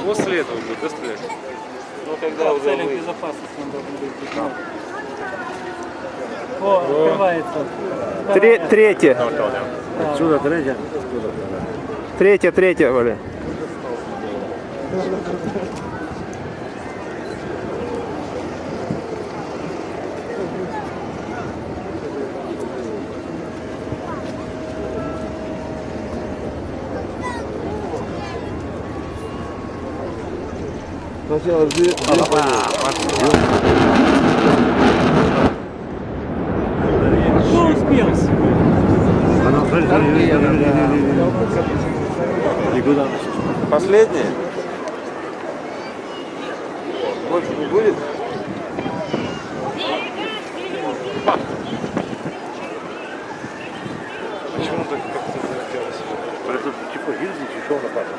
После этого будет, да, стрелять? Ну, когда уже Целях вы... безопасности он должен быть. О, открывается. Третє. Отсюда третья. Третє, Валя. Сначала две. Кто успел? Никуда. Последние? Больше не будет? Почему так как-то завертелось? Это типа гильзы, еще нападает.